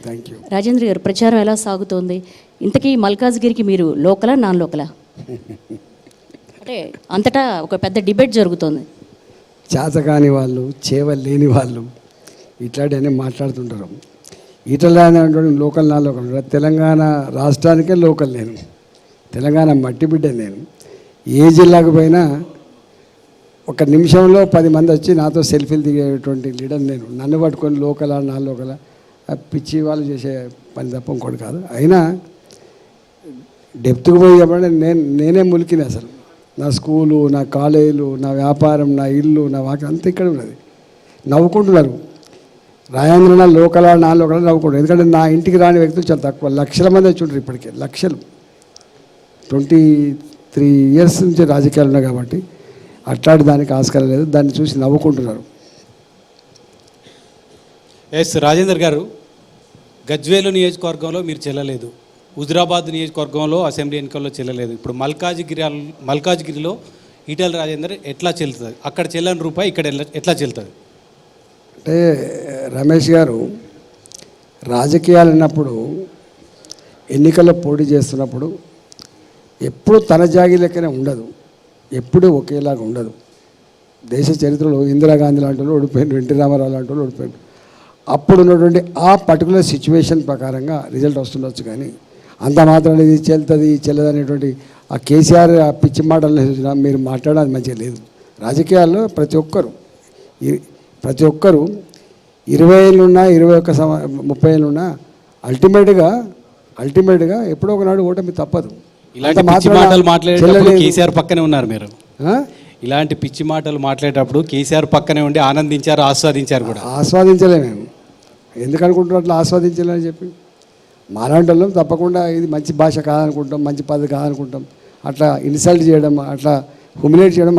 Thank you. Rajendra గారు, ప్రచారం ఎలా సాగుతోంది? ఇంతకీ మల్కాజ్గిరికి మీరు లోకలా నాన్ లోకలా? అంటే అంతటా ఒక పెద్ద డిబేట్ జరుగుతోంది. చేతకాని వాళ్ళు, లేని వాళ్ళు ఇట్లాంటివన్నీ మాట్లాడుతుంటారు. ఈటల అనేటువంటి లోకల్ నా లోకల్, తెలంగాణ రాష్ట్రానికే లోకల్ నేను, తెలంగాణ మట్టి బిడ్డ నేను. ఏ జిల్లాకు పోయినా ఒక నిమిషంలో 10 మంది వచ్చి నాతో సెల్ఫీలు దిగేటువంటి లీడర్ నేను. నన్ను పట్టుకొని లోకలా నా లోకలా పిచ్చి వాళ్ళు చేసే పని తప్ప ఇంకోటి కాదు. అయినా డెప్త్కి పోయి చెప్పండి, నేనే ములికిన అసలు. నా స్కూలు, నా కాలేజీలు, నా వ్యాపారం, నా ఇల్లు, నా వాకి అంతా ఇక్కడ ఉన్నది. నవ్వుకుంటున్నారు రాజేంద్ర లోకలా నా లోకలా నవ్వుకుంటారు. ఎందుకంటే నా ఇంటికి రాని వ్యక్తులు చాలా తక్కువ, లక్షల మంది వచ్చి ఉంటారు ఇప్పటికే, లక్షలు. 23 ఇయర్స్ నుంచి రాజకీయాలు ఉన్నాయి కాబట్టి అట్లాంటి దానికి ఆస్కారం లేదు. దాన్ని చూసి నవ్వుకుంటున్నారు. ఎస్ రాజేందర్ గారు, గజ్వేలు నియోజకవర్గంలో మీరు చెల్లలేదు, హుజురాబాద్ నియోజకవర్గంలో అసెంబ్లీ ఎన్నికల్లో చెల్లలేదు. ఇప్పుడు మల్కాజ్గిరిలో ఈటెల రాజేందర్ ఎట్లా చెల్లుతుంది? అక్కడ చెల్లని రూపాయి ఇక్కడ ఎట్లా చెల్లుతుంది? అంటే రమేష్ గారు, రాజకీయాలు అన్నప్పుడు, ఎన్నికల్లో పోటీ చేస్తున్నప్పుడు ఎప్పుడు తన జాగి లెక్కనే ఉండదు, ఎప్పుడూ ఒకేలాగా ఉండదు. దేశ చరిత్రలో ఇందిరాగాంధీ లాంటి వాళ్ళు ఓడిపోయారు, ఎన్టీ రామారావు లాంటి వాళ్ళు ఓడిపోయారు. అప్పుడు ఉన్నటువంటి ఆ పర్టికులర్ సిచ్యువేషన్ ప్రకారంగా రిజల్ట్ వస్తుండొచ్చు. కానీ అంత మాత్రం ఇది చెల్లుతుంది చెల్లదు అనేటువంటి ఆ కేసీఆర్ ఆ పిచ్చి మాటలు మీరు మాట్లాడేది మంచిగా లేదు. రాజకీయాల్లో ప్రతి ఒక్కరు 20 ఏళ్ళున్నా, 30 ఏళ్ళున్నా అల్టిమేట్గా ఎప్పుడో ఒకనాడు ఓటమి తప్పదు. ఇలాంటి పిచ్చి మాటలు మాట్లాడేటప్పుడు కేసీఆర్ పక్కనే ఉన్నారు మీరు. ఇలాంటి పిచ్చి మాటలు మాట్లాడేటప్పుడు కేసీఆర్ పక్కనే ఉండి ఆనందించారు, ఆస్వాదించారు కూడా. ఆస్వాదించలే మేము. ఎందుకు అనుకుంటున్నాం అట్లా ఆస్వాదించలేని చెప్పి? మాలాంటి తప్పకుండా ఇది మంచి భాష కాదనుకుంటాం, మంచి పద్ధతి కాదనుకుంటాం. అట్లా ఇన్సల్ట్ చేయడం, అట్లా హ్యూమిలేట్ చేయడం